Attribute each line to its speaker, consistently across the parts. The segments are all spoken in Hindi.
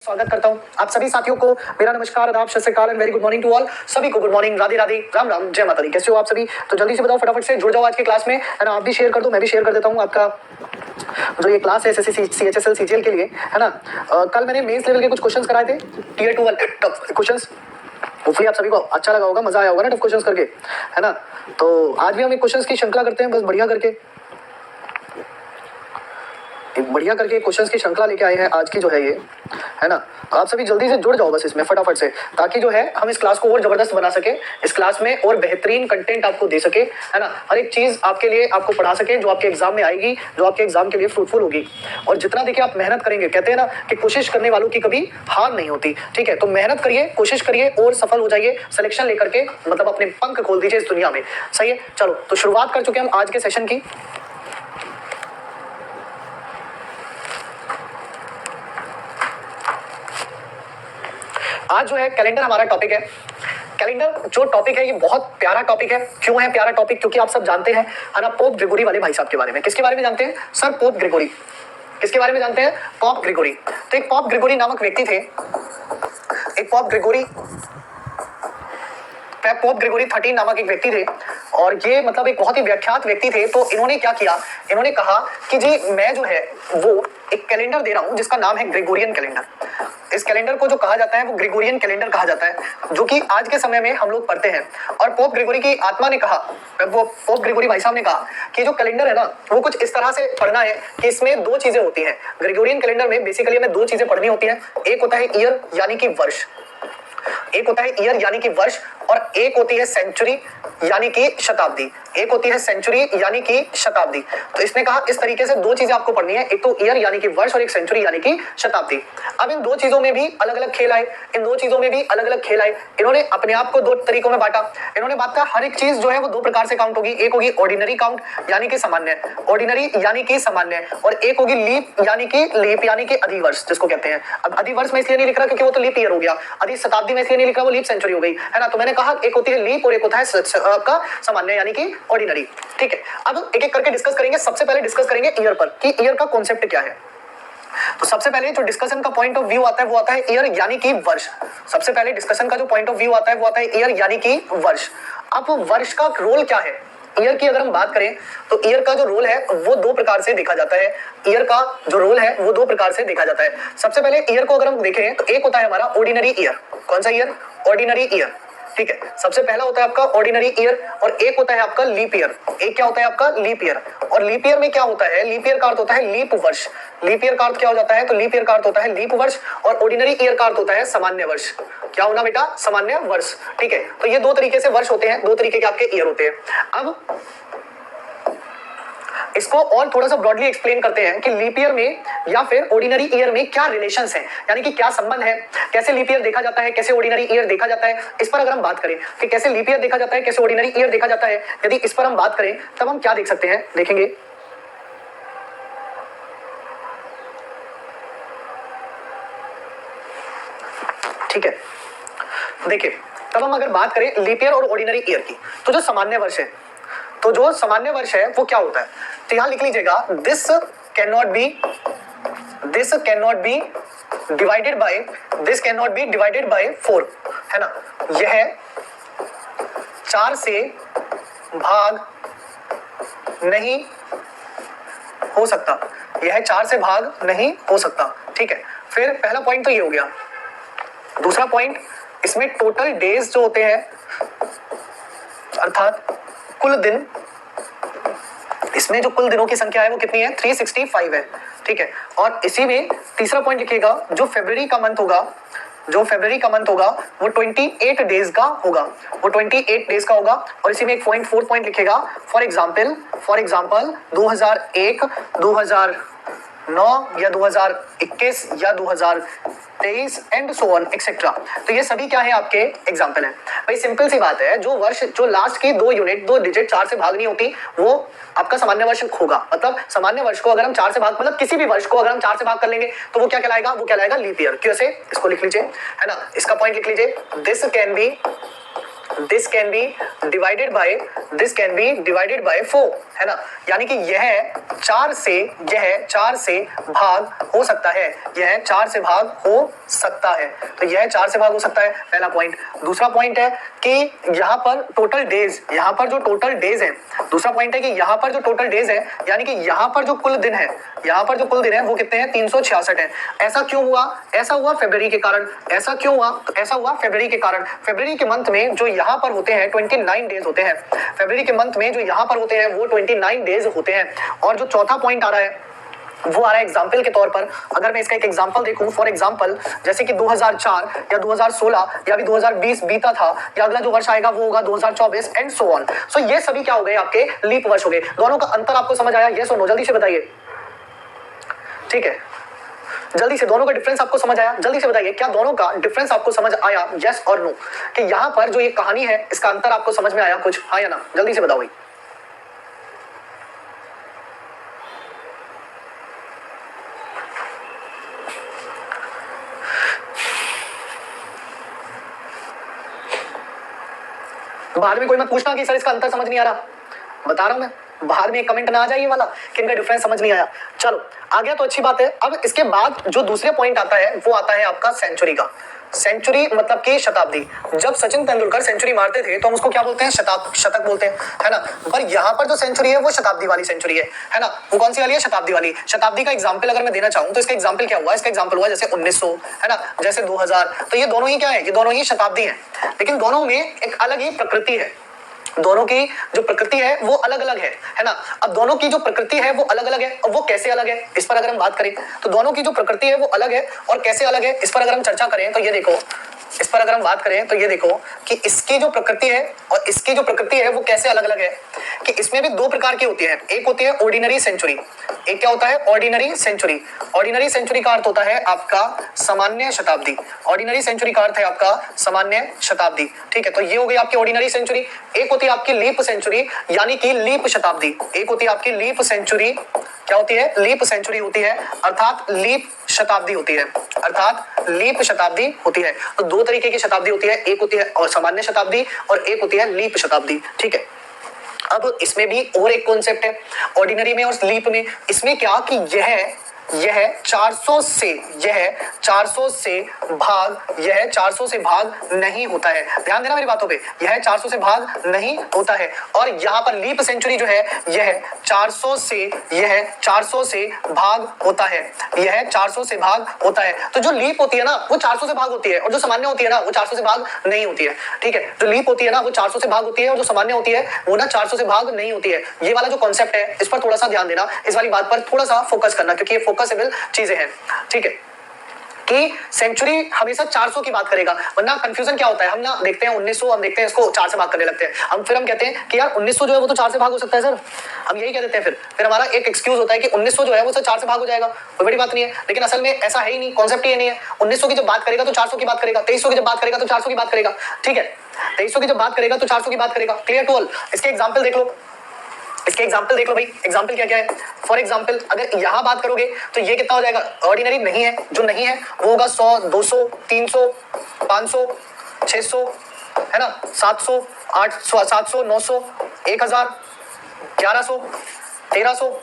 Speaker 1: स्वागत करता हूं आप सभी साथियों को। मेरा नमस्कार, आदाब, सत श्री अकाल and very good morning to all. सभी को गुड मॉर्निंग, राधे राधे, राम राम, जय माता दी। कैसे हो आप सभी? तो जल्दी से बताओ, फटाफट से जुड़ जाओ आज की क्लास में, है ना। आप भी शेयर कर दो, मैं भी शेयर कर देता हूँ आपका जो ये क्लास है एसएससी सीएचएसएल सीजीएल के लिए, है ना। कल मैंने मेंस लेवल के कुछ क्वेश्चंस कराए थे, टियर 2 वाले टफ क्वेश्चंस। होपफुली आप सभी को अच्छा लगा होगा, मजा आया होगा ना टफ क्वेश्चंस करके, है ना। तो आज भी हम एक क्वेश्चंस की श्रृंखला करते हैं, बस बढ़िया करके क्वेश्चंस की श्रृंखला लेके आए हैं आज की जो है ये, है ना। तो आप सभी जल्दी से जुड़ जाओ बस इसमें फटाफट से, ताकि जो है हम इस क्लास को और जबरदस्त बना सके, इस क्लास में और बेहतरीन कंटेंट आपको दे सके, है ना। हर एक चीज आपके लिए आपको पढ़ा सके जो आपके एग्जाम में आएगी, जो आपके एग्जाम के लिए फ्रूटफुल होगी। और जितना देखिए आप मेहनत करेंगे, कहते हैं ना कि कोशिश करने वालों की कभी हार नहीं होती, ठीक है। तो मेहनत करिए, कोशिश करिए और सफल हो जाइए। सिलेक्शन लेकर के मतलब अपने पंख खोल दीजिए इस दुनिया में, सही है। चलो तो शुरुआत कर चुके हम आज के सेशन की। आज जो है कैलेंडर हमारा टॉपिक है। कैलेंडर जो टॉपिक है ये बहुत प्यारा टॉपिक है। क्यों है प्यारा टॉपिक? क्योंकि आप सब जानते हैं, है ना, पोप ग्रिगोरी वाले भाई साहब के बारे में। किसके बारे में जानते हैं सर? Pope Grigory. किसके बारे में जानते हैं? Pope Gregory. तो एक पोप ग्रिगोरी नामक व्यक्ति थे, एक पोप ग्रिगोरी 13 नामक एक व्यक्ति थे, और ये मतलब एक बहुत ही व्याख्यात व्यक्ति थे। तो इन्होंने क्या किया, इन्होंने कहा कि जी मैं जो है वो एक कैलेंडर दे रहा हूं जिसका नाम है ग्रेगोरियन कैलेंडर। इस कैलेंडर को जो कहा जाता है वो ग्रेगोरियन कैलेंडर कहा जाता है, जो कि आज के समय में हम लोग पढ़ते हैं। और पोप ग्रेगोरी की आत्मा ने कहा, वो पोप ग्रेगोरी भाई साहब ने कहा कि जो कैलेंडर है ना वो कुछ इस तरह से पढ़ना है कि इसमें दो चीजें होती हैं। ग्रेगोरियन कैलेंडर में बेसिकली हमें दो चीजें पढ़नी होती हैं। एक होता है ईयर यानी कि वर्ष, एक होता है ईयर यानी कि वर्ष, और एक होती है सेंचुरी यानी कि शताब्दी। एक होती है सेंचुरी यानी कि शताब्दी। तो इसने कहा इस तरीके से दो चीजें आपको पढ़नी है, एक तो ईयर यानी कि वर्ष और एक सेंचुरी यानी कि शताब्दी। अब इन दो चीजों में भी अलग अलग खेल आए, इन दो चीजों में भी अलग अलग खेल आए। इन्होंने अपने आप को दो तरीकों में बांटा। इन्होंने बात कहा हर एक चीज जो है वो दो प्रकार से काउंट होगी। एक होगी ऑर्डिनरी काउंट यानी कि सामान्य, ऑर्डिनरी यानी कि सामान्य, और एक होगी लीप यानी कि अधिवर्ष जिसको कहते हैं। अब अधिवर्ष में इसलिए नहीं लिख रहा क्योंकि वो तो लीप ईयर हो गया, अधि शताब्दी में इसलिए नहीं लिख रहा, वो लीप सेंचुरी हो गई, है ना। तो मैंने कहा एक होती है लीप और एक होता है आपका सामान्य यानी कि ऑर्डिनरी, ठीक है। अब एक एक करके डिस्कस करेंगे। सबसे पहले डिस्कस करेंगे ईयर पर कि ईयर का कॉन्सेप्ट क्या है। तो सबसे पहले जो डिस्कशन का पॉइंट ऑफ व्यू आता है वो आता है ईयर यानी कि वर्ष। सबसे पहले डिस्कशन का जो पॉइंट ऑफ व्यू आता है वो आता है ईयर यानी कि वर्ष। अब वर्ष का रोल क्या है? ईयर की अगर हम बात करें तो ईयर का जो रोल है वो दो प्रकार से देखा जाता है। ईयर का जो रोल है वो दो प्रकार से देखा जाता है। सबसे पहले ईयर को अगर हम देखें तो एक होता है हमारा ऑर्डिनरी ईयर। कौन सा ईयर? ऑर्डिनरी ईयर, ठीक है। सबसे पहला होता है आपका ऑर्डिनरी ईयर, और एक होता है आपका लीप ईयर। एक क्या होता है आपका? Leap year. और लीप ईयर में क्या होता है? लीप ईयर का अर्थ होता है लीप वर्ष। लीप ईयर का अर्थ क्या हो जाता है? तो लीप ईयर का अर्थ होता है लीप वर्ष, और ऑर्डिनरी ईयर का अर्थ होता है सामान्य वर्ष। क्या होना बेटा? सामान्य वर्ष, ठीक है। तो ये दो तरीके से वर्ष होते हैं, दो तरीके के आपके ईयर होते हैं। अब इसको और थोड़ा सा ब्रॉडली एक्सप्लेन करते हैं कि लीप ईयर में या फिर ऑर्डिनरी ईयर में क्या रिलेशंस हैं, यानी कि क्या संबंध है, कैसे लीप ईयर देखा जाता है, कैसे ऑर्डिनरी ईयर देखा जाता है। इस पर अगर हम बात करें कि कैसे लीप ईयर देखा जाता है, कैसे ऑर्डिनरी ईयर देखा जाता है, यदि इस पर हम बात करें तब हम क्या देख सकते हैं, देखेंगे। ठीक है, देखिए तब हम अगर बात करें लीप ईयर और ऑर्डिनरी ईयर की, तो जो सामान्य वर्ष है, तो जो सामान्य वर्ष है वो क्या होता है? तो यहां लिख लीजिएगा this can not be divided by 4, है ना। यह 4 से भाग नहीं हो सकता, यह 4 से भाग नहीं हो सकता, ठीक है। फिर पहला पॉइंट तो ये हो गया। दूसरा पॉइंट, इसमें टोटल डेज जो होते हैं अर्थात कुल दिन, इसमें जो कुल दिनों की संख्या है वो कितनी है? 365 है, ठीक है। और इसी में तीसरा पॉइंट लिखिएगा, जो फरवरी का मंथ होगा वो 28 डेज का होगा, वो 28 डेज का होगा। और इसी में एक पॉइंट 4 पॉइंट लिखेगा, फॉर एग्जाम्पल 2001, 2009 या 2021 या 2023 एंड सो ऑन एक्सेट्रा। तो ये सभी क्या है? आपके एग्जाम्पल हैं। भाई सिंपल सी बात है, जो वर्ष जो लास्ट की दो डिजिट 4 से भाग नहीं होती वो आपका सामान्य वर्ष होगा। मतलब सामान्य वर्ष को अगर हम 4 से भाग, मतलब किसी भी वर्ष को अगर हम 4 से भाग कर लेंगे तो वो क्या कहलाएगा? वो कहलाएगा लीप ईयर। कैसे? इसको लिख लीजिए, है ना, इसका पॉइंट लिख लीजिए। This can be this can be divided by 4, है ना, यानी कि यह 4 से भाग हो सकता है, यह 4 से भाग हो सकता है, तो यह 4 से भाग हो सकता है, पहला पॉइंट। दूसरा पॉइंट है कि यहाँ पर टोटल डेज, यहाँ पर जो टोटल डेज है, दूसरा पॉइंट है कि यहाँ पर जो टोटल डेज है, यानी कि यहाँ पर जो कुल दिन है, यहाँ पर जो कुल दिन है वो कितने हैं, 366 है। ऐसा क्यों हुआ? ऐसा हुआ फरवरी के कारण। ऐसा क्यों हुआ? तो ऐसा हुआ फरवरी के कारण। फरवरी के मंथ में जो यहाँ पर होते हैं 29 डेज होते हैं, फरवरी के मंथ में जो यहाँ पर होते हैं वो 29 डेज होते हैं। और जो चौथा पॉइंट आ रहा है वो आ रहा है एग्जाम्पल के तौर पर। अगर मैं इसका एक एग्जाम्पल देखूं, फॉर एग्जाम्पल जैसे कि 2004 या 2016 या भी 2020 बीता था, या अगला जो वर्ष आएगा वो होगा 2024 एंड सो ऑन। सो ये सभी क्या हो गए, आपके लीप वर्ष हो गए। दोनों का अंतर आपको समझ आया? यस और नो, जल्दी से बताइए। ठीक है, जल्दी से, दोनों का डिफरेंस आपको समझ आया? जल्दी से बताइए, क्या दोनों का डिफरेंस आपको समझ आया? यस और नो, कि यहाँ पर जो ये कहानी है इसका अंतर आपको समझ में आया कुछ, हाँ या ना? जल्दी से बताओ भाई। बाद में कोई मत पूछना कि सर इसका अंतर समझ नहीं आ रहा, बता रहा हूं मैं, बाहर में एक कमेंट ना आ जाए ये वाला कि इनका डिफरेंस समझ नहीं आया। चलो आ गया तो अच्छी बात है। अब इसके बाद जो दूसरे पॉइंट आता है वो आता है आपका सेंचुरी का। सेंचुरी मतलब कि शताब्दी। जब सचिन तेंदुलकर सेंचुरी मारते थे तो हम उसको क्या बोलते हैं, शतक बोलते हैं, है ना। पर यहाँ पर जो सेंचुरी है वो शताब्दी वाली सेंचुरी है ना। वो कौन सी वाली है? शताब्दी वाली। शताब्दी का एग्जाम्पल अगर मैं देना चाहूँ तो इसका एग्जाम्पल क्या हुआ? इसका एग्जाम्पल हुआ जैसे 1900, है ना, जैसे 2000। तो ये दोनों ही क्या है? ये दोनों ही शताब्दी है, लेकिन दोनों में एक अलग ही प्रकृति है। दोनों की जो प्रकृति है वो अलग अलग है ना। अब दोनों की जो प्रकृति है वो अलग अलग है। अब वो कैसे अलग है, इस पर अगर हम बात करें तो दोनों की जो प्रकृति है वो अलग है, और कैसे अलग है इस पर अगर हम चर्चा करें तो ये देखो, इस पर अगर हम बात करें तो ये देखो कि इसकी जो प्रकृति है और इसकी जो प्रकृति है वो कैसे अलग अलग है, कि इसमें भी दो प्रकार की होती है। एक होती है ऑर्डिनरी सेंचुरी, एक क्या होता है? Ordinary century. ऑर्डिनरी सेंचुरी का अर्थ होता है आपका सामान्य शताब्दी। ऑर्डिनरी सेंचुरी का अर्थ है आपका सामान्य शताब्दी। ठीक है, तो ये हो गई आपकी ऑर्डिनरी सेंचुरी। एक होती है आपकी लीप सेंचुरी, यानी कि लीप शताब्दी। एक होती है आपकी लीप सेंचुरी, क्या होती है? लीप सेंचुरी होती है, अर्थात लीप शताब्दी होती है, अर्थात लीप शताब्दी होती है। तो दो तरीके की शताब्दी होती है, एक होती है सामान्य शताब्दी और एक होती है लीप शताब्दी। ठीक है, अब इसमें भी और एक कॉन्सेप्ट है ऑर्डिनरी में और लीप में। इसमें क्या कि यह 400 से भाग नहीं होता है। ध्यान देना मेरी बातों पे, यह 400 से भाग नहीं होता है। और यहाँ पर लीप सेंचुरी जो है यह 400 से भाग होता है, यह 400 से भाग होता है। तो जो लीप होती है ना वो 400 से भाग होती है, और जो सामान्य होती है ना वो 400 से भाग नहीं होती है। ठीक है, जो लीप होती है ना वो 400 से भाग होती है, और जो सामान्य होती है वो ना 400 से भाग नहीं होती है। ये वाला जो कॉन्सेप्ट है इस पर थोड़ा सा ध्यान देना, इस वाली बात पर थोड़ा सा फोकस करना, क्योंकि ये फोकसेबल चीजें हैं। ठीक है, कि सेंचुरी हमेशा 400 की बात करेगा, वरना कंफ्यूजन क्या होता है, हम ना देखते हैं 1900, हम देखते हैं इसको 4 से भाग करने लगते हैं, हम कहते हैं कि यार 1900 जो है वो तो 4 से भाग हो सकता है सर, हम यही कह देते हैं। फिर हमारा एक एक्सक्यूज होता है कि 1900 जो है वो सर 4 से भाग हो जाएगा, कोई बड़ी बात नहीं है। लेकिन असल में ऐसा है ही नहीं, कॉन्सेप्ट ही नहीं है। 1900 की जब बात करेगा तो 400 की बात करेगा, 2300 की जब बात करेगा तो 400 की बात करेगा। ठीक है, 2300 की जब बात करेगा तो 400 की बात करेगा। Clear to all? इसके एग्जाम्पल देख लो, इसके एग्जाम्पल देख लो भाई। एग्जाम्पल क्या क्या है? फॉर एग्जाम्पल अगर यहां बात करोगे तो ये कितना हो जाएगा? ऑर्डिनरी नहीं है, जो नहीं है वो होगा 100, 200, 300, 500, 600, है ना, 700, 800, 700, 900, 1000, 1100, 1300,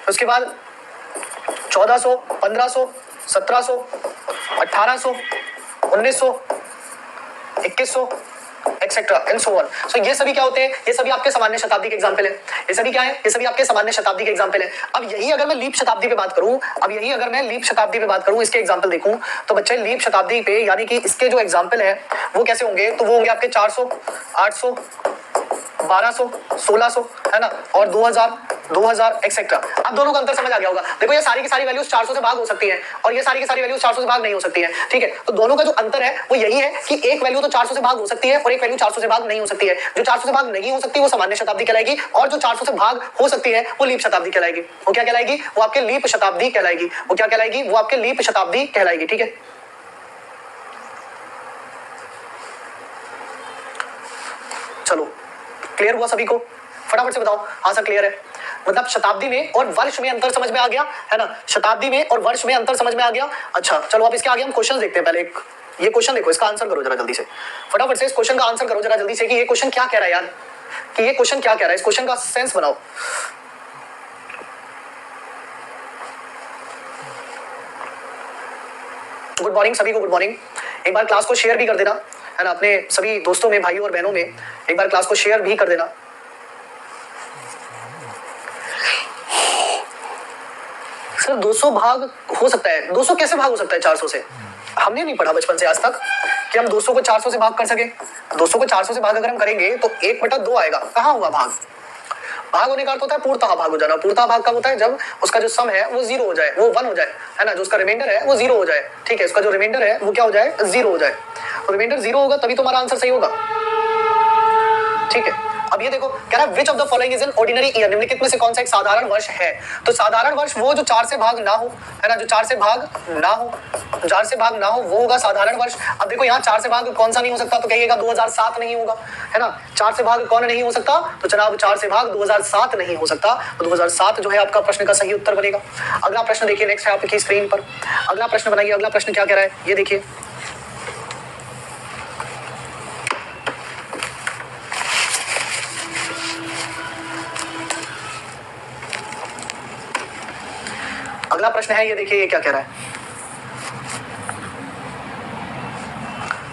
Speaker 1: उसके बाद 1400, 1500, 1700, 1800, 1900, 2100 एक्सेट्रा एंड सो ऑन। सो ये सभी क्या होते हैं? ये सभी आपके सामान्य शताब्दी के एग्जांपल है। ये सभी क्या है? ये सभी आपके सामान्य शताब्दी के एग्जांपल है। अब यही अगर मैं लीप शताब्दी पे बात करूं, इसके एग्जांपल देखूं तो बच्चे लीप शताब्दी पे यानी कि इसके जो एग्जांपल है वो कैसे होंगे? तो वो होंगे आपके 400, 800, 1200, 1600, है ना, और 2000 एक्सेट्रा। अब दोनों का अंतर समझ आ गया होगा। देखो ये सारी की सारी वैल्यूज 400 से भाग हो सकती है, और ये सारी की सारी वैल्यूज 400 से भाग नहीं हो सकती है। ठीक है, तो दोनों का जो अंतर है वो यही है कि एक वैल्यू तो 400 से भाग हो सकती है और एक वैल्यू 400 से भाग नहीं हो सकती है। जो 400 से भाग नहीं हो सकती वो सामान्य शताब्दी कहलाएगी, और जो 400 से भाग हो सकती है वो लीप शताब्दी कहलाएगी। वो क्या कहलाएगी? वो आपके लीप शताब्दी कहलाएगी। वो क्या कहलाएगी? वो आपके लीप शताब्दी कहलाएगी। ठीक है, चलो क्लियर हुआ सभी को? फटाफट से बताओ। हाँ सर क्लियर है। मतलब शताब्दी में और वर्ष में अंतर समझ में आ गया, है ना, शताब्दी में और वर्ष में अंतर समझ में आ गया। अच्छा चलो अब इसके आगे हम क्वेश्चन देखते हैं। पहले एक ये क्वेश्चन देखो, इसका आंसर करो जरा जल्दी से, फटाफट से इस क्वेश्चन का आंसर करो जरा जल्दी से कि ये क्वेश्चन क्या कह रहा है यार, कि ये क्वेश्चन क्या कह रहा है, इस क्वेश्चन का सेंस बनाओ। गुड मॉर्निंग सभी को, गुड मॉर्निंग। एक बार क्लास को शेयर भी कर देना, है ना, अपने सभी दोस्तों में, भाइयों और बहनों में एक बार क्लास को शेयर भी कर देना। सर 200 भाग हो सकता है, 200 कैसे भाग हो सकता है 400 से? हमने नहीं पढ़ा बचपन से आज तक कि हम 200 को 400 से भाग कर सके। 200 को 400 से भाग अगर हम करेंगे तो 1/2 आएगा, कहाँ होगा भाग? भाग होने का अर्थ होता है पूर्णतः भाग हो जाना। पूर्णतः भाग कब होता है? जब उसका जो सम है वो 0 हो जाए, वो 1 हो जाए, है ना, जो उसका रिमाइंडर है वो 0 हो जाए, ठीक है, उसका जो रिमाइंडर है वो क्या हो जाए? 0 हो जाए। तो रिमाइंडर 0 होगा तभी तुम्हारा आंसर सही होगा, ठीक है। अब ये देखो, कह रहा है which of the following is an ordinary year, निम्नलिखित में से कौन सा एक साधारण वर्ष है? तो साधारण वर्ष वो जो 4 से भाग ना हो, है ना, जो 4 से भाग ना हो, 4 से भाग ना हो वो होगा साधारण वर्ष। अब देखो यहाँ 4 से भाग कौन सा नहीं हो सकता? तो कहिएगा 2007 नहीं होगा, है ना। 4 से भाग कौन नहीं हो सकता? तो जनाब 4 से भाग 2007 नहीं हो सकता। तो 2007 जो है आपका प्रश्न का सही उत्तर बनेगा। अगला प्रश्न देखिए, नेक्स्ट है आपकी स्क्रीन पर, अगला प्रश्न बनाइए। अगला प्रश्न क्या कह रहा है ये देखिए, अगला प्रश्न है ये देखिए, ये क्या कह रहा है?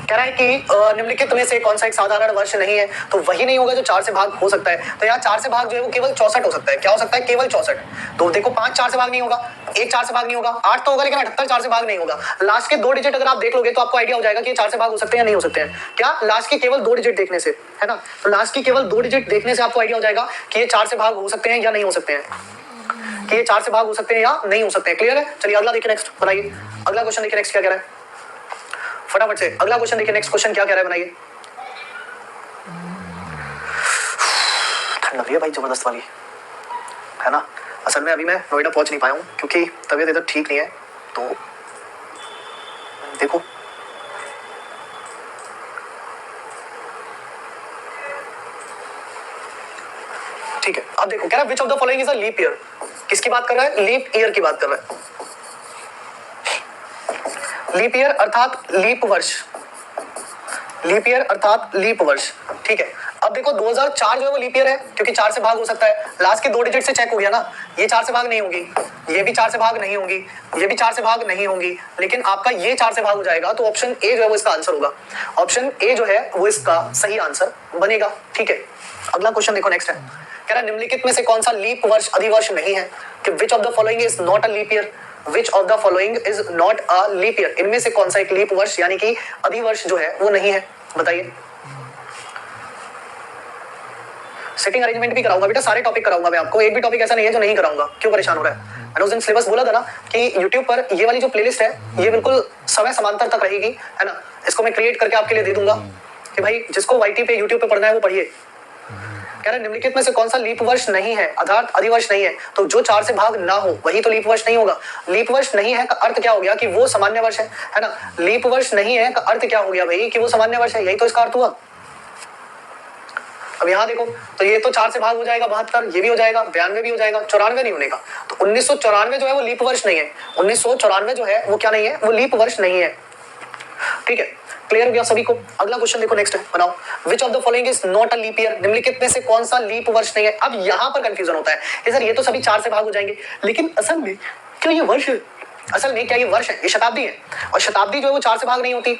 Speaker 1: कह रहा है कि निम्नलिखित में से कौन सा एक साधारण वर्ष नहीं है? तो वही नहीं होगा जो 4 से भाग हो सकता है। तो यहाँ 4 से भाग जो है वो केवल 64 हो सकता है। क्या हो सकता है? केवल 64। तो देखो 5 4 से भाग नहीं होगा, 1 4 से भाग नहीं होगा, 8 तो होगा लेकिन 78 4 से भाग नहीं होगा। लास्ट के 2 डिजिट अगर आप देख लोगे तो आपको आइडिया हो जाएगा कि ये 4 से भाग हो सकते हैं या नहीं हो सकते हैं। क्या? लास्ट के केवल 2 डिजिट देखने से, है ना, तो लास्ट की केवल 2 डिजिट देखने से आपको आइडिया हो जाएगा कि ये 4 से भाग हो सकते हैं या नहीं हो सकते हैं, कि ये 4 से भाग हो सकते हैं या नहीं हो सकते हैं। क्लियर है? चलिए अगला देखिए, नेक्स्ट बनाइए। अगला क्वेश्चन देखिए, नेक्स्ट क्या कह रहा है, फटाफट से अगला क्वेश्चन देखिए, नेक्स्ट क्वेश्चन क्या कह रहा है, बनाइए। ठंड लग रही है भाई जबरदस्त वाली, है ना। असल में अभी मैं नोएडा पहुंच नहीं पाया हूँ क्योंकि तबीयत इधर ठीक नहीं है, तो देखो ठीक है। अब देखो कह रहा है which of the following is a leap year. किसकी बात कर रहा है? लीप ईयर की बात कर रहा है। लीप ईयर अर्थात लीप वर्ष, लीप ईयर अर्थात लीप वर्ष, ठीक है। अब देखो 2004 जो है वो लीप ईयर है क्योंकि 4 से भाग हो सकता है। लास्ट के 2 डिजिट से चेक हो गया ना, ये 4 से भाग नहीं होगी, ये भी 4 से भाग नहीं होगी, ये भी 4 से भाग नहीं होंगी, लेकिन आपका ये 4 से भाग हो जाएगा। तो ऑप्शन ए जो है वो इसका आंसर होगा। ऑप्शन ए जो है वो इसका सही आंसर बनेगा, ठीक है। अगला क्वेश्चन देखो, नेक्स्ट है, कह रहा है निम्नलिखित में से कौन सा लीप वर्ष अधिवर्ष नहीं है? कि which of the following is not a leap year, which of the following is not a leap year, इनमें से कौन सा एक लीप वर्ष यानी कि अधिवर्ष जो है वो नहीं है? बताइए। सेटिंग अरेंजमेंट भी कराऊंगा बेटा, सारे टॉपिक कराऊंगा मैं आपको, एक भी टॉपिक ऐसा नहीं है जो नहीं कराऊंगा। क्यों परेशान हो रहा है? मैंने उस दिन सिलेबस बोला था ना कि YouTube पर ये वाली जो प्लेलिस्ट है ये बिल्कुल समय समांतर तक रहेगी, है ना। इसको मैं क्रिएट करके आपके लिए दे दूंगा कि भाई जिसको YT पे YouTube पे पढ़ना है वो पढ़िए। कह रहा है निम्नलिखित में से कौन सा लीप वर्ष नहीं है अर्थात अधिवर्ष नहीं है? तो जो 4 से भाग ना हो वही तो लीप वर्ष नहीं होगा। लीप वर्ष नहीं है का अर्थ क्या हो गया? कि वो सामान्य वर्ष है ना। लीप वर्ष नहीं है का अर्थ क्या हो गया भाई? कि वो सामान्य वर्ष है, यही तो इसका अर्थ हुआ। अब यहाँ देखो तो ये तो 4 से भाग हो जाएगा 72, ये भी हो जाएगा 92 भी हो जाएगा, 94 नहीं होने का। तो 1994 जो है वो लीप वर्ष नहीं है। 1994 जो है वो क्या नहीं है? वो लीप वर्ष नहीं है, ठीक है। क्लियर हो गया सभी को? अगला क्वेश्चन देखो, नेक्स्ट है, बनाओ। Which of the following is not a leap year, निम्नलिखित में से कौन सा लीप वर्ष नहीं है? अब यहाँ पर कंफ्यूजन होता है कि सर ये तो सभी 4 से भाग हो जाएंगे, लेकिन असल में क्या ये वर्ष है? असल में क्या ये वर्ष है? ये शताब्दी है, और शताब्दी जो है वो 4 से भाग नहीं होती।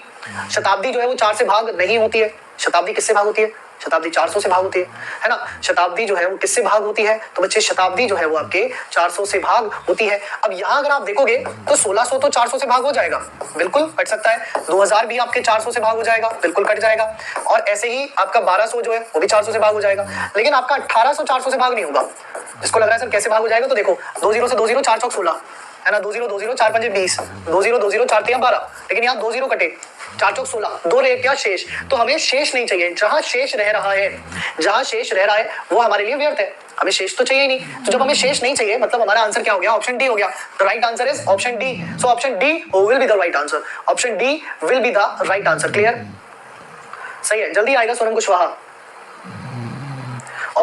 Speaker 1: शताब्दी जो है वो 4 से भाग नहीं होती है। शताब्दी किससे भाग होती है? शताब्दी 400 से भाग होती है ना। शताब्दी जो है वो किससे भाग होती है? तो बच्चे शताब्दी जो है वो आपके 400 से भाग होती है। अब यहाँ अगर आप देखोगे तो 1600 तो 400 से भाग हो जाएगा, बिल्कुल कट सकता है। 2000 भी आपके 400 से भाग हो जाएगा, बिल्कुल कट जाएगा। और ऐसे ही आपका 1200 जो है वो भी 400 से भाग हो जाएगा, लेकिन आपका 1800 400 से भाग नहीं होगा। जिसको लग रहा है सर कैसे भाग हो जाएगा, तो देखो 20 से 20 4 चौक 16, है ना, 20 20 4 5 20, 20 20 4 3 12, लेकिन यहाँ 20 कटे, 4 चौक 16, 2 रहे क्या? शेष। तो हमें शेष नहीं चाहिए। जहां शेष रह रहा है, जहां शेष रह रहा है वो हमारे लिए व्यर्थ है, हमें शेष तो चाहिए ही नहीं। तो जब हमें शेष नहीं चाहिए मतलब हमारा आंसर क्या हो गया? ऑप्शन डी हो गया। The right answer is option D. So option D will be the right answer. Option D will be the right answer. Clear? सही है, जल्दी आएगा Sonam Kushwaha.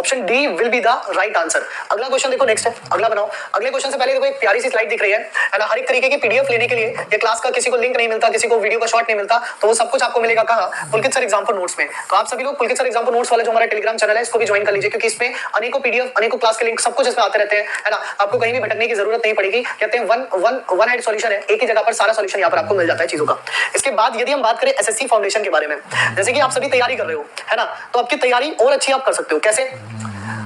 Speaker 1: Option D will be the right answer. अगला क्वेश्चन देखो, नेक्स्ट है, अगला बनाओ। अगले क्वेश्चन से पहले देखो एक प्यारी सी स्लाइड दिख रही है ना। हर एक तरीके की पीडीएफ लेने के लिए ये क्लास का किसी को लिंक नहीं मिलता, किसी को वीडियो का शॉर्ट नहीं मिलता, तो वो सब कुछ आपको मिलेगा कहाँ? पुलकित सर एग्जाम्पल नोट्स में। तो आप सभी लोग पुलकित सर एग्जाम्पल नोट्स वाला जो हमारा टेलीग्राम चैनल है इसको भी ज्वाइन कर लीजिए, क्योंकि इसमें अनेकों पीडीएफ, अनेकों क्लास के लिंक सब कुछ इसमें आते रहते हैं, है ना। आपको कहीं भी भटकने की जरूरत नहीं पड़ेगी। कहते हैं वन हेड सॉल्यूशन है, एक ही जगह पर सारा सॉल्यूशन यहाँ पर आपको मिल जाता है चीजों का। इसके बाद यदि हम बात करें एसएससी फाउंडेशन के बारे में, जैसे कि आप सभी तैयारी कर रहे हो, है ना, तो आपकी तैयारी और अच्छी आप कर सकते हो। कैसे?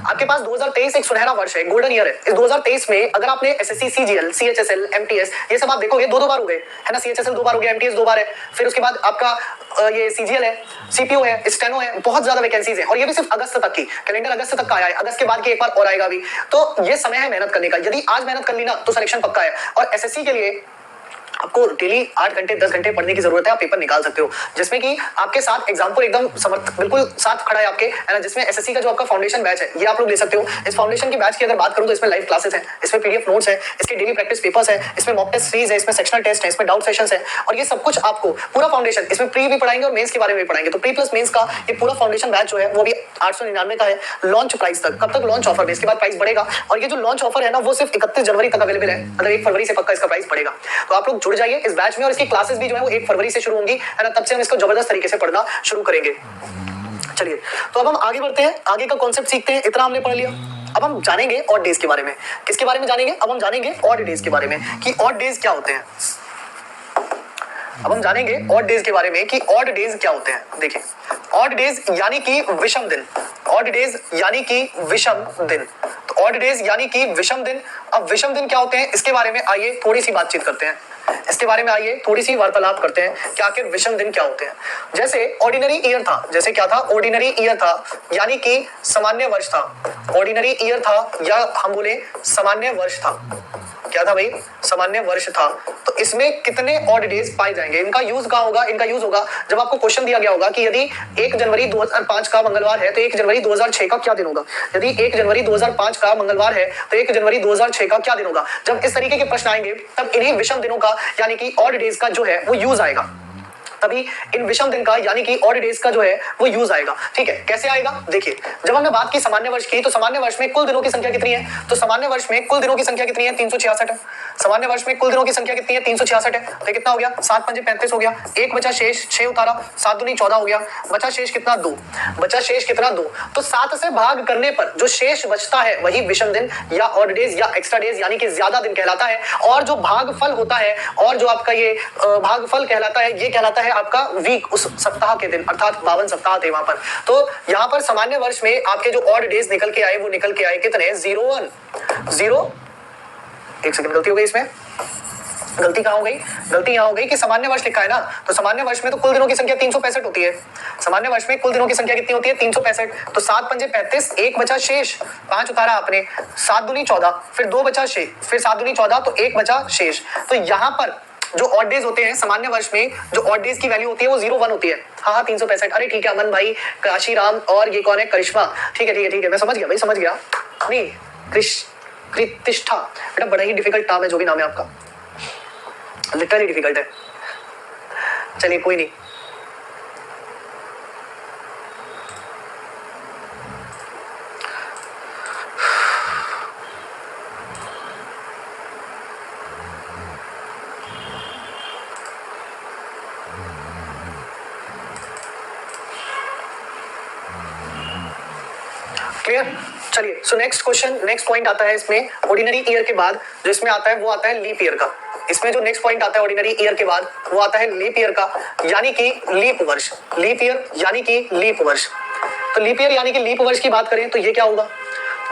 Speaker 1: आपके पास 2023 एक सुनहरा वर्ष है, गोल्डन ईयर है। इस 2023 में अगर आपने एसएससी, सीजीएल, सीएचएसएल, एमटीएस ये सब आप देखोगे, दो बार हो गए, है ना। सीएचएसएल 2 बार हो गया, एमटीएस 2 बार है, फिर उसके बाद आपका ये सीजीएल है, सीपीओ है, स्टेनो है, बहुत ज्यादा वैकेंसीज है, और ये भी सिर्फ अगस्त तक की, कैलेंडर अगस्त तक का आया है। अगस्त के बाद की एक बार और आएगा भी। तो ये समय है मेहनत करने का। यदि आज मेहनत कर ली ना तो सिलेक्शन पक्का है। और एसएससी के लिए आपको डेली 8 घंटे 10 घंटे पढ़ने की जरूरत है, आप पेपर निकाल सकते हो, जिसमें कि आपके साथ एग्जाम्पल एकदम बिल्कुल साथ खड़ा है आपके, है ना। जिसमें एसएससी का जो आपका फाउंडेशन बैच है ये आप लोग ले सकते हो। इस फाउंडेशन की बैच की अगर बात करूं तो इसमें लाइव क्लासेस है, इसमें पीडीएफ नोट्स है, इसके डेली प्रैक्टिस पेपर्स है, इसमें मॉक टेस्ट सीरीज है, इसमें सेक्शनल टेस्ट है, इसमें डाउट सेशंस है, और ये सब कुछ आपको पूरा फाउंडेशन इसमें प्री भी पढ़ाएंगे और मेंस के बारे में भी पढ़ाएंगे। तो प्री प्लस मेंस का ये पूरा फाउंडेशन बैच जो है वो भी 899 का है, लॉन्च प्राइस तक। कब तक लॉन्च ऑफर में? इसके बाद प्राइस बढ़ेगा, और ये जो लॉन्च ऑफर है ना वो सिर्फ 31 जनवरी तक अवेलेबल है, मतलब 1 फरवरी से पक्का इसका प्राइस बढ़ेगा। तो आप लोग जुड़ जाइए इस बैच में, और इसकी क्लासेस भी जो है वो 1 फरवरी से शुरू होंगी, है ना। तब से हम इसको जबरदस्त तरीके से पढ़ना शुरू करेंगे। चलिए, तो अब हम आगे बढ़ते हैं, आगे का कॉन्सेप्ट सीखते हैं। इतना हमने पढ़ लिया, अब हम जानेंगे ऑड डेज के बारे में। किसके बारे में जानेंगे? अब हम जानेंगे ऑड डेज के बारे में, कि ऑड डेज क्या होते हैं। अब हम जानेंगे ऑड डेज के बारे में कि ऑड डेज क्या होते हैं। देखिए, ऑड डेज यानी कि विषम दिन, ऑड डेज यानी कि विषम दिन। तो ऑड डेज यानी कि विषम दिन। अब विषम दिन क्या होते हैं इसके बारे में आइए थोड़ी सी बातचीत करते हैं, इसके बारे में आइए थोड़ी सी वार्तालाप करते हैं कि आखिर विषम दिन क्या होते हैं। जैसे ऑर्डिनरी ईयर था, जैसे क्या था? ऑर्डिनरी ईयर था, यानी कि सामान्य वर्ष था। ऑर्डिनरी ईयर था, या हम बोले सामान्य वर्ष था। क्या था भाई? सामान्य वर्ष था। तो इसमें कितने ऑड डेज पाए जाएंगे? इनका यूज कहाँ होगा? इनका यूज होगा जब आपको क्वेश्चन दिया गया होगा कि यदि 1 जनवरी 2005 का मंगलवार है तो 1 जनवरी 2006 का क्या दिन होगा। यदि 1 जनवरी 2005 का मंगलवार है तो 1 जनवरी 2006 का क्या दिन होगा। जब इस तरीके के प्रश्न आएंगे तब इन्हीं विषम दिनों का यानी कि ऑड डेज का जो है वो यूज आएगा। तभी इन विषम दिन का यानी कि ऑड डेज का जो है वो यूज आएगा। ठीक है, कैसे आएगा? देखिए, जब हमने बात की सामान्य वर्ष की, तो सामान्य वर्ष में कुल दिनों की संख्या कितनी है? तो सामान्य वर्ष में कुल दिनों की संख्या कितनी है? 366 है। सामान्य वर्ष में कुल दिनों की संख्या कितनी है? 366 है। तो कितना हो गया? 7 पंजे 35 हो गया, 1 बचा शेष, 6 उतारा, 7 दूनी 14 हो गया, बचा शेष कितना? 2। बचा शेष कितना? 2। तो 7 से भाग करने पर जो शेष बचता है वही विषम दिन या ऑड डेज या एक्स्ट्रा डेज यानी कि ज्यादा दिन कहलाता है। और जो भागफल होता है, और जो आपका ये भागफल कहलाता है, ये कहलाता है आपका वीक, उस सप्ताह के दिन, अर्थात 52 सप्ताह थे वहां पर। तो यहां पर सामान्य वर्ष में आपके जो ऑड डेज निकल के आए वो निकल के आए कितने? 0 एक सेकंड, गलती हो गई इसमें, गलती कहां हो गई? गलती यहां हो गई कि सामान्य वर्ष लिखा है ना, तो सामान्य वर्ष में तो कुल दिनों की संख्या 365 होती है। सामान्य वर्ष में कुल दिनों की संख्या कितनी होती है? 365। तो 7 पंजे 35, 1 बचा शेष, 5 उतारा आपने, 7 दूनी 14, फिर 2 बचा शेष, फिर 7 दूनी 14, तो 1 बचा शेष। तो यहां पर जो ऑड डेज होते हैं सामान्य वर्ष में, जो ऑड डेज की वैल्यू होती है वो 0-1 होती है। हाँ, 365। अरे ठीक है अमन भाई, काशीराम, और ये कौन है? करिश्मा। ठीक है, मैं समझ गया भाई, समझ गया। नहीं, कृतिष्ठा बेटा, बड़ा ही डिफिकल्ट नाम है जो भी नाम है आपका, लिटरली डिफिकल्ट है। चलिए कोई नहीं, क्लियर? चलिए, so next question, next point आता है इसमें ऑर्डिनरी ईयर के बाद, जो इसमें आता है वो आता है लीप ईयर का। इसमें जो नेक्स्ट पॉइंट आता है ऑर्डिनरी ईयर के बाद वो आता है लीप ईयर का, यानी कि लीप वर्ष। लीप ईयर यानी कि लीप वर्ष। तो लीप ईयर यानी कि लीप वर्ष की बात करें तो ये क्या होगा?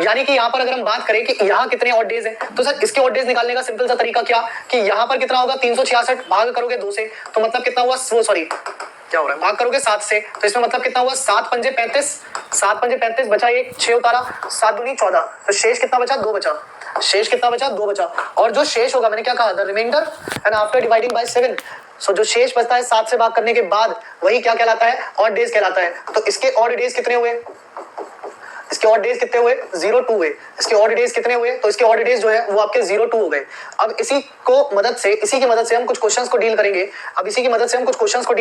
Speaker 1: यानी कि यहाँ पर अगर हम बात करें कि यहाँ कितने ऑड डेज हैं, तो सर इसके ऑड डेज निकालने का सिंपल सा तरीका क्या कि यहाँ पर कितना होगा? 366 भाग करोगे 2 से, तो मतलब कितना हुआ? सॉरी क्या हो रहा है? भाग करोगे 7 से, तो इसमें मतलब कितना हुआ? 7 पंजे 35, 7 पंजे 35, बचा 1, 6 उतारा, 7 दूनी 14, तो शेष कितना बचा? 2 बचा। शेष कितना बचा? 2 बचा। और जो शेष होगा, मैंने क्या कहा? The remainder and after dividing by 7, so जो शेष बचता है 7 से भाग करने के बाद, वही क्या कहलाता है? ऑड डेज कहलाता है। तो इसके ऑड डेज कितने हुए? इसके ऑड डेज कितने हुए 0 2 हुए, इसके ऑड डेज कितने हुए तो इसके ऑड डेज जो है वो आपके 0 2 हो गए। अब इसी की मदद से हम कुछ क्वेश्चंस को डील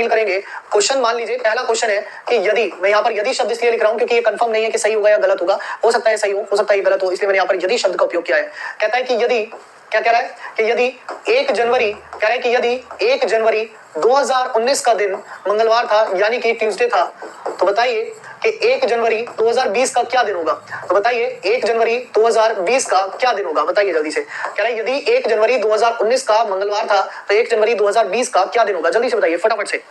Speaker 1: करेंगे। क्वेश्चन मान लीजिए पहला क्वेश्चन है कि यदि, मैं यहाँ पर यदि शब्द इसलिए लिख रहा हूँ क्योंकि ये कंफर्म नहीं है कि सही होगा या गलत होगा, हो सकता है सही हो सकता है गलत हो, इसलिए मैंने यहाँ पर यदि शब्द का उपयोग किया है। कहता है कि यदि, क्या कह रहा है कि यदि 1 जनवरी, कह रहा है कि यदि 1 जनवरी 2019 का दिन मंगलवार था यानी कि ट्यूसडे था, तो बताइए कि 1 जनवरी 2020 का क्या दिन होगा। तो बताइए 1 जनवरी 2020 का क्या दिन होगा, बताइए जल्दी से। कह रहा है यदि 1 जनवरी 2019 का मंगलवार था तो 1 जनवरी 2020 का क्या दिन होगा, जल्दी से बताइए फटाफट से।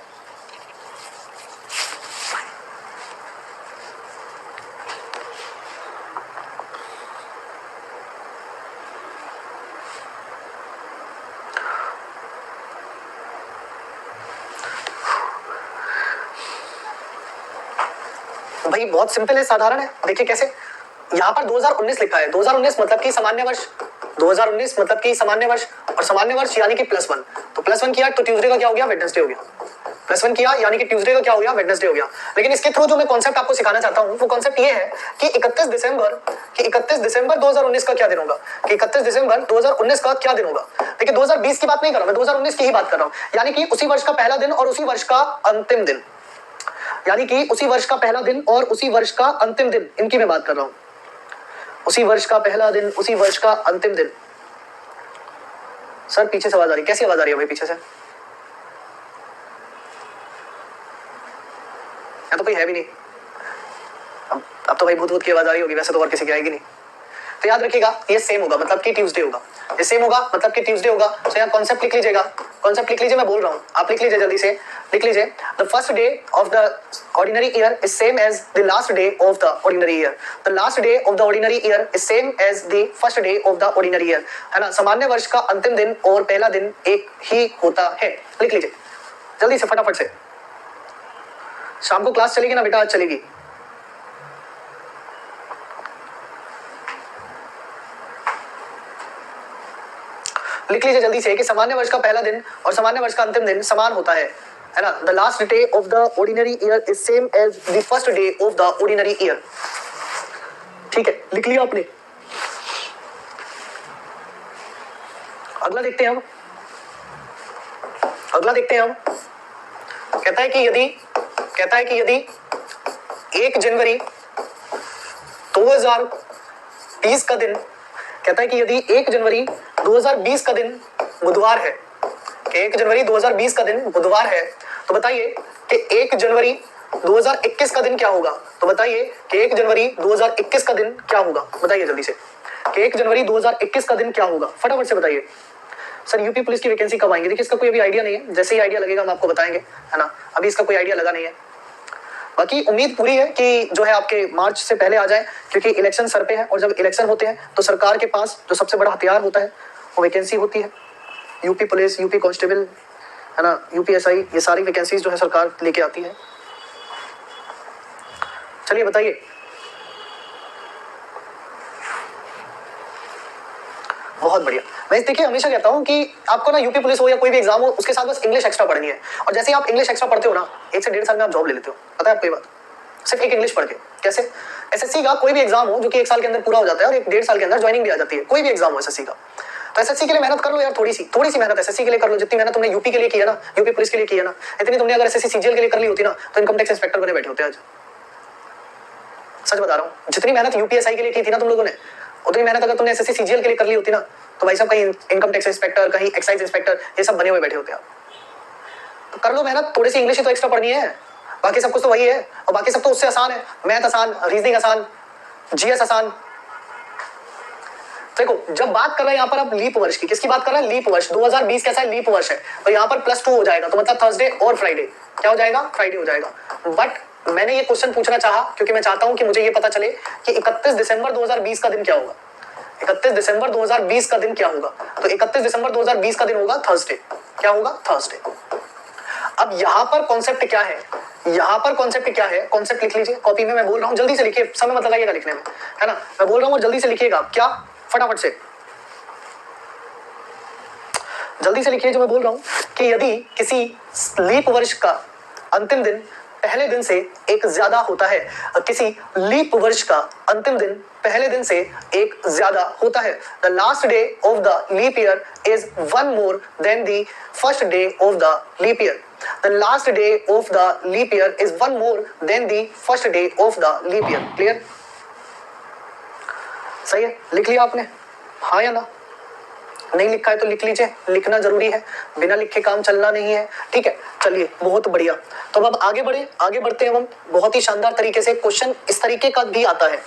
Speaker 1: भाई बहुत सिंपल है, साधारण है। देखिए कैसे, यहाँ पर 2019 लिखा है, 2019 मतलब कि सामान्य वर्ष, 2019 मतलब कि सामान्य वर्ष, और सामान्य वर्ष यानी कि +1, तो +1 किया तो ट्यूसडे का क्या हो गया, वेडनेसडे हो गया। +1 किया यानी कि ट्यूसडे का क्या हो गया, वेडनेसडे हो गया। लेकिन इसके थ्रू जो मैं कॉन्सेप्ट आपको सिखाना चाहता हूँ वो कॉन्सेप्ट ये है कि 31 दिसंबर 2019 का क्या दिन होगा, कि 31 दिसंबर 2019 का क्या दिन होगा। देखिए 2020 की बात नहीं कर रहा मैं, 2019 की ही बात कर रहा हूँ, यानी कि उसी वर्ष का पहला दिन और उसी वर्ष का अंतिम दिन, यानी कि उसी वर्ष का पहला दिन और उसी वर्ष का अंतिम दिन, इनकी मैं बात कर रहा हूं। उसी वर्ष का पहला दिन, उसी वर्ष का अंतिम दिन। सर पीछे से आवाज आ रही, कैसी आवाज आ रही है भाई पीछे से? या तो कोई है भी नहीं। अब तो भाई भूत की आवाज आ रही होगी, वैसे तो और किसी की आएगी नहीं। तो याद रखिएगा ये सेम होगा मतलब कि ट्यूसडे होगा, ये सेम होगा मतलब कि ट्यूसडे होगा। तो यहाँ कॉन्सेप्ट लिख लीजिएगा, कॉन्सेप्ट लिख लीजिए, मैं बोल रहा हूँ आप लिख लीजिए, जल्दी से लिख लीजिए। The first day of the ordinary year is same as the last day of the ordinary year. The last day of the ordinary year is same as the first day of the ordinary year, है ना। सामान्य वर्ष का अंतिम दिन और पहला दिन एक ही होता है। लिख लीजिए जल्दी से फटाफट से। शाम को क्लास चलेगी ना बेटा? आज चलेगी। लिख लीजिए जल्दी से कि सामान्य वर्ष का पहला दिन और सामान्य वर्ष का अंतिम दिन समान होता है ना। The last day of the ordinary year is same as the first day of the ordinary year. ठीक है, लिख लिया आपने। अगला देखते हैं हम, कहता है कि यदि 1 जनवरी 2020 का दिन, कहता है कि यदि 1 जनवरी 2020 का दिन बुधवार है, कि 1 जनवरी 2020 का दिन बुधवार है, तो बताइए कि 1 जनवरी 2021 का दिन क्या होगा। तो बताइए कि 1 जनवरी 2021 का दिन क्या होगा, बताइए जल्दी से कि 1 जनवरी 2021 का दिन क्या होगा, फटाफट से बताइए। सर यूपी पुलिस की वैकेंसी कब आएंगे? देखिए इसका कोई अभी आइडिया नहीं है, जैसे ही आइडिया लगेगा हम आपको बताएंगे, है ना। अभी इसका कोई आइडिया लगा नहीं है। बाकी उम्मीद पूरी है कि जो है आपके मार्च से पहले आ जाए, क्योंकि इलेक्शन सर पे है और जब इलेक्शन होते हैं तो सरकार के पास जो सबसे बड़ा हथियार होता है वो वैकेंसी होती है। यूपी पुलिस, यूपी कांस्टेबल, है ना, यूपीएसआई, ये सारी वैकेंसीज जो है सरकार लेके आती है। चलिए बताइए। बहुत बढ़िया। मैं देखिए हमेशा कहता हूं कि आपको ना यूपी पुलिस हो या कोई भी एग्जाम हो, उसके साथ बस इंग्लिश एक्स्ट्रा पढ़नी है। और जैसे ही आप इंग्लिश एक्स्ट्रा पढ़ते हो ना, 1 से 1.5 साल में आप जॉब ले लेते हो। पता है आपको ये बात? सिर्फ एक इंग्लिश पढ़ के। कैसे? एसएससी का कोई भी एग्जाम हो जो कि 1 साल के अंदर पूरा हो जाता है और 1.5 साल के अंदर ज्वाइनिंग भी आ जाती है, कोई भी एग्जाम हो एसएससी का। तो एसएससी के लिए मेहनत कर लो यार, थोड़ी सी मेहनत एसएससी के लिए कर लो। जितनी मेहनत तुमने यूपी के लिए की है ना, यूपी पुलिस के लिए की है ना, इतनी तुमने अगर एसएससी सीजीएल के लिए कर ली होती ना, तो इनकम टैक्स इंस्पेक्टर बने बैठे होते आज। सच बता रहा हूँ, जितनी मेहनत यूपीएसआई के लिए की थी ना तुम लोगों ने, उतनी मेहनत अगर तुमने एसएससी सीजीएल के लिए कर ली होती ना, तो भाई साहब कहीं इनकम टैक्स इंस्पेक्टर, कहीं एक्साइज इंस्पेक्टर, ये सब बने हुए बैठे होते आप। तो कर लो मेहनत, थोड़ी सी इंग्लिश ही तो एक्स्ट्रा पढ़नी है, बाकी सब कुछ तो वही है। और बाकी सब तो उससे आसान है, मैथ आसान, रीजनिंग आसान, जीएस आसान। देखो जब बात कर रहे हैं यहाँ पर अब लीप वर्ष की, किसकी बात कर रहे हैं? लीप वर्ष। 2020 कैसा है? लीप वर्ष है, तो यहाँ पर +2 हो जाएगा, तो मतलब थर्सडे और फ्राइडे क्या हो जाएगा? फ्राइडे हो जाएगा। बट मैंने ये क्वेश्चन पूछना चाहा क्योंकि मैं चाहता हूं कि मुझे ये पता चले कि 31 दिसंबर 2020 का दिन क्या होगा। 31 दिसंबर 2020 का दिन क्या होगा? तो 31 दिसंबर 2020 का दिन होगा थर्सडे। क्या होगा? थर्सडे। अब यहाँ पर कॉन्सेप्ट क्या है? कॉन्सेप्ट लिख लीजिए कॉपी में, मैं बोल रहा हूँ जल्दी से लिखिए, समय मत लगाइएगा लिखने में, है ना। मैं बोल रहा हूँ और जल्दी से लिखिएगा। क्या? फटाफट से जल्दी से लिखिए जो मैं बोल रहा हूं कि यदि किसी लीप वर्ष का अंतिम दिन पहले दिन से एक ज्यादा होता है। किसी लीप वर्ष का अंतिम दिन पहले दिन से एक ज्यादा होता है। The last day of the leap year is one more than the first day of the leap year. The last day of the leap year is one more than the first day of the leap year. Clear? सही है, लिख लिया आपने? हाँ या ना? नहीं लिखा है तो लिख लीजिए, लिखना जरूरी है, बिना लिखे काम चलना नहीं है। ठीक है, चलिए बहुत बढ़िया। तो अब आगे बढ़े, आगे बढ़ते हैं हम। बहुत ही शानदार तरीके से क्वेश्चन इस तरीके का भी आता है,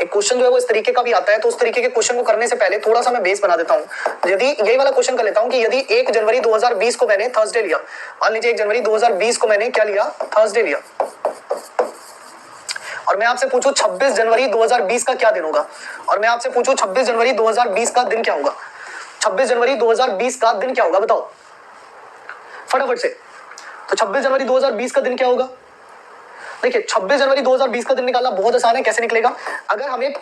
Speaker 1: एक क्वेश्चन जो है वो इस तरीके का भी आता है। तो उस तरीके के क्वेश्चन को करने से पहले थोड़ा सा मैं बेस बना देता हूँ। यदि यही वाला क्वेश्चन कर लेता हूँ कि यदि 1 जनवरी 2020 को मैंने थर्सडे लिया, मान लीजिए 1 जनवरी 2020 को मैंने क्या लिया? थर्सडे लिया, और मैं आपसे पूछूं 26 जनवरी 2020 का क्या दिन होगा, और मैं आपसे पूछूं 26 जनवरी 2020 का दिन क्या होगा? 26 जनवरी 2020 का दिन क्या होगा बताओ फटाफट से। तो 26 जनवरी 2020 का दिन क्या होगा? देखिए 26 जनवरी 2020 का दिन निकालना बहुत आसान है। कैसे निकलेगा? अगर हमें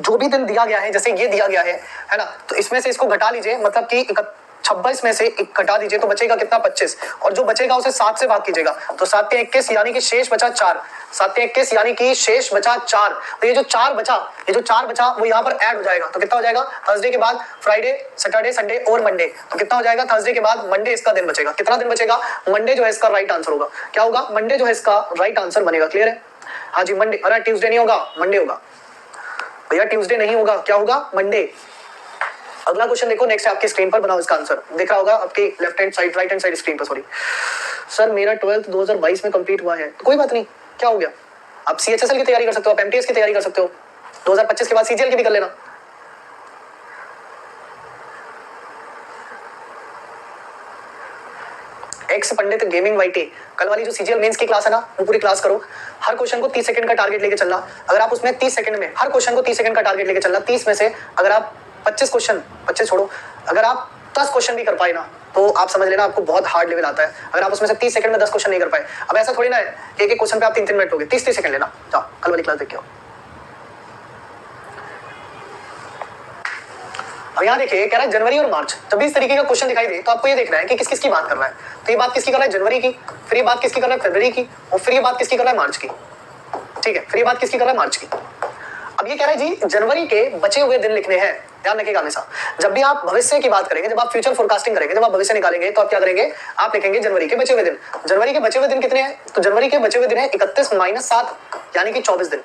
Speaker 1: जो भी दिन दिया गया है, जैसे ये दिया गया है ना, तो इसमें से इसको घटा लीजिए, मतलब कि 26 में से एक घटा दीजिए तो बचेगा कितना? 25, और जो बचेगा उसे 7 से भाग कीजिएगा तो 7 के 21 यानी कि शेष बचा 4। 7 के 21 यानी कि शेष बचा 4। तो ये जो 4 बचा, ये जो 4 बचा वो यहाँ पर ऐड हो जाएगा। तो कितना हो जाएगा? थर्सडे के बाद फ्राइडे, सैटरडे, संडे और मंडे। तो कितना हो जाएगा? थर्सडे के बाद मंडे इसका दिन बचेगा। कितना दिन बचेगा? मंडे जो है इसका राइट आंसर होगा। क्या होगा? मंडे जो है इसका राइट आंसर बनेगा। क्लियर है? हाँ जी, मंडे। अरे ट्यूसडे नहीं होगा, मंडे होगा भैया, ट्यूसडे नहीं होगा। क्या होगा? मंडे। अगला क्वेश्चन देखो, नेक्स्ट आपकी स्क्रीन पर बनाओ इसका आंसर। दिख रहा होगा आपकी left hand side, right hand side screen पर। सॉरी सर, मेरा 12th 2022 में कंप्लीट हुआ है। तो कोई बात नहीं, क्या हो गया? आप सीएचएसएल की तैयारी कर सकते हो, आप एमटीएस की तैयारी कर सकते हो, 2025 के बाद सीजीएल की भी कर लेना। एक्स पंडित गेमिंग वाईटी, कल वाली जो सीजीएल मेंस की क्लास है ना, वो पूरी क्लास करो। हर क्वेश्चन को 30 सेकंड का टारगेट लेके चलना। अगर आप उसमें 30 सेकंड में, हर क्वेश्चन को 30 सेकंड का टारगेट लेके चलना। 30 में से अगर आप 25 क्वेश्चन, 25 छोड़ो, अगर आप 10 क्वेश्चन भी कर पाए ना, तो आप समझ लेना आपको बहुत हार्ड लेवल आता है। अगर आप उसमें से 30 सेकंड में 10 क्वेश्चन नहीं कर पाए, अब ऐसा थोड़ी ना है कि एक क्वेश्चन पे आप 3-3 मिनट लोगे। 30-30 सेकंड लेना। जाओ कल वाली क्लास देख के आओ। अब यहाँ देखिए, कह रहा है जनवरी और मार्च। जब भी इस तरीके का क्वेश्चन दिखाई दे तो आपको ये देखना है कि किस किस की बात कर रहा है। तो ये बात किसकी कर रहा है? जनवरी की। फिर ये बात किसकी कर रहा है? फरवरी की। और फिर ये बात किसकी कर रहा है? मार्च की। ठीक है, फिर ये बात किसकी कर रहा है? मार्च की। अब ये कह रहा है जी जनवरी के बचे हुए दिन लिखने हैं। ध्यान रखिएगा हमेशा, जब भी आप भविष्य की बात करेंगे, जब आप फ्यूचर फोरकास्टिंग करेंगे, जब आप भविष्य निकालेंगे, तो आप क्या करेंगे? आप लिखेंगे जनवरी के बचे हुए दिन। जनवरी के बचे हुए दिन कितने हैं? तो जनवरी के बचे हुए दिन है 31 - 7 यानी कि 24 दिन।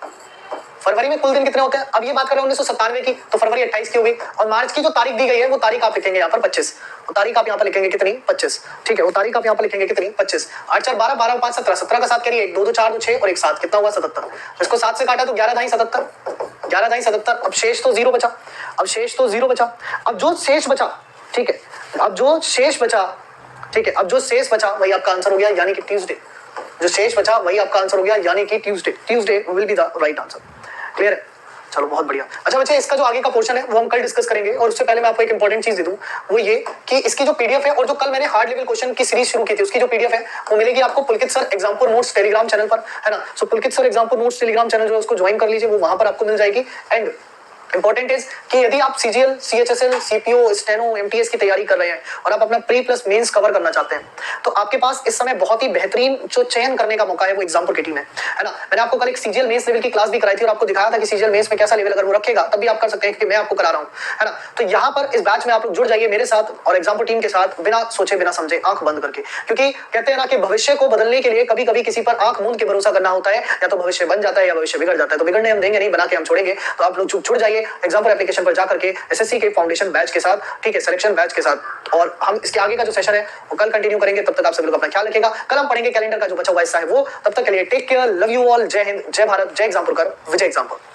Speaker 1: फरवरी में कुल दिन कितने होते हैं? अब ये बात कर रहे हैं 1997 की, तो फरवरी 28 की होगी। और मार्च की जो तारीख दी गई है वो तारीख आप लिखेंगे यहाँ पर 25। वो तारीख आप यहाँ पर लिखेंगे कितनी? 25। ठीक है, वो तारीख आप यहाँ पर लिखेंगे कितनी? 25। 8 4 12, 12 5 17, 17 का 7 करिए, 1 2 2 4 2 6 और 1 7, कितना हुआ? 77। इसको 7 से काटा तो 11 दाई 77, 11 दाई 77। अब शेष तो 0 बचा, अब शेष तो 0 बचा। अब जो शेष बचा, ठीक है, अब जो शेष बचा, ठीक है, अब जो शेष बचा वही आपका आंसर हो गया, यानी कि ट्यूसडे। जो शेष बचा वही आपका आंसर हो गया, यानी कि Tuesday. Tuesday will be the right answer. Clear है? चलो बहुत बढ़िया। अच्छा बच्चे, इसका जो आगे का पोर्शन है वो हम कल डिस्कस करेंगे। और उससे पहले मैं आपको एक इंपॉर्टेंट चीज दे दूं, वो ये कि इसकी जो पीडीएफ है, और जो कल मैंने हार्ड लेवल क्वेश्चन की सीरीज शुरू की थी, उसकी जो पीडीएफ है वो मिलेगी आपको Pulkit sir example notes Telegram channel पर, है ना। So Pulkit sir example notes Telegram channel जो है उसको ज्वाइन कर लीजिए, वो वहां पर आपको मिल जाएगी। एंड इंपॉर्टेंट इज कि यदि आप CGL, CHSL, CPO, steno, MTS की तैयारी कर रहे हैं और आप अपना प्री प्लस मेंस कवर करना चाहते हैं, तो आपके पास इस समय बहुत ही बेहतरीन जो चयन करने का मौका है वो एग्जाम की टीम है ना। मैंने आपको कल एक सीजीएल मेंस लेवल की क्लास भी कराई थी और आपको दिखाया था कि सीजीएल मेंस में कैसा लेवल अगर वो रखेगा तब भी आप कर सकते हैं, क्योंकि मैं आपको करा रहा हूं, है ना। तो यहाँ पर इस बैच में आप लोग जुड़ जाइए मेरे साथ और एग्जाम टीम के साथ, बिना सोचे बिना समझे, आंख बंद करके। क्योंकि कहते हैं ना कि भविष्य को बदलने के लिए कभी कभी किसी पर आंख मूंद के भरोसा करना होता है, या तो भविष्य बन जाता है या भविष्य बिगड़ जाता है। तो बिगड़ने हम देंगे नहीं, बना के हम छोड़ेंगे। तो आप लोग जुड़ जाइए एग्जाम एप्लीकेशन पर जाकर के एसएससी के फाउंडेशन बैच के साथ, ठीक है, सिलेक्शन बैच के साथ। और हम इसके आगे का जो सेशन है वो कल कंटिन्यू करेंगे। तब तक आप सभी लोग अपना ख्याल रखिएगा। कल हम पढ़ेंगे कैलेंडर का जो बचा हुआ हिस्सा है वो। तब तक के लिए take care, love you all, जय हिंद, जय भारत, जय एग्जाम्पल, विजय एग्जाम्पल।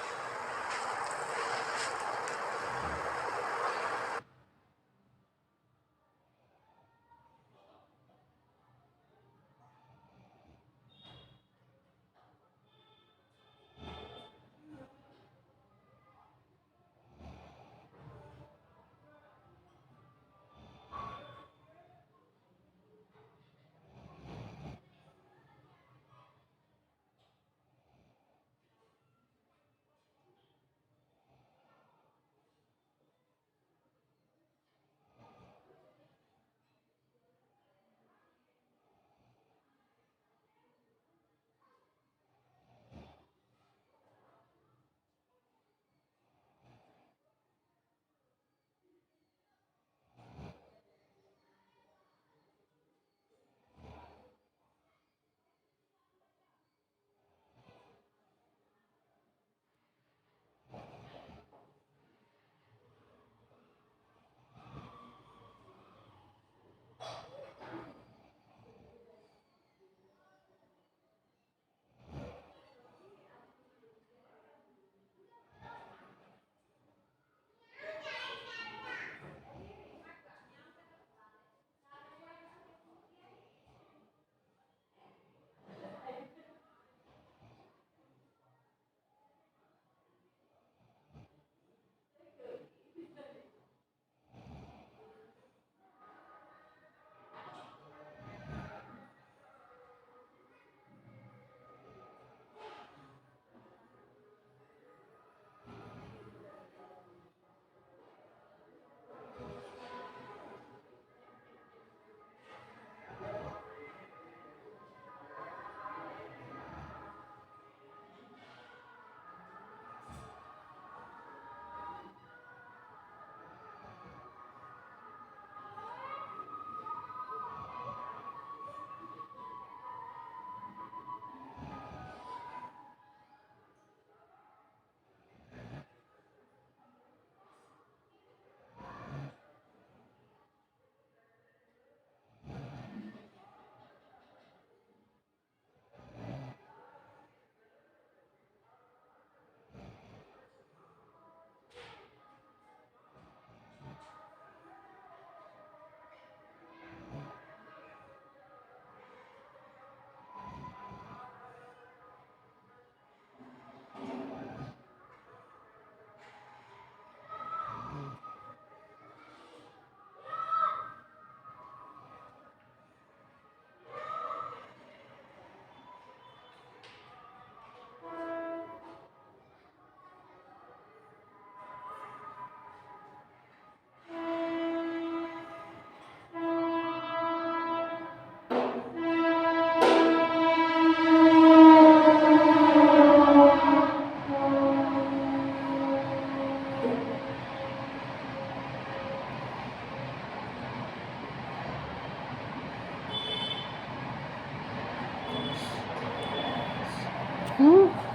Speaker 2: हम्म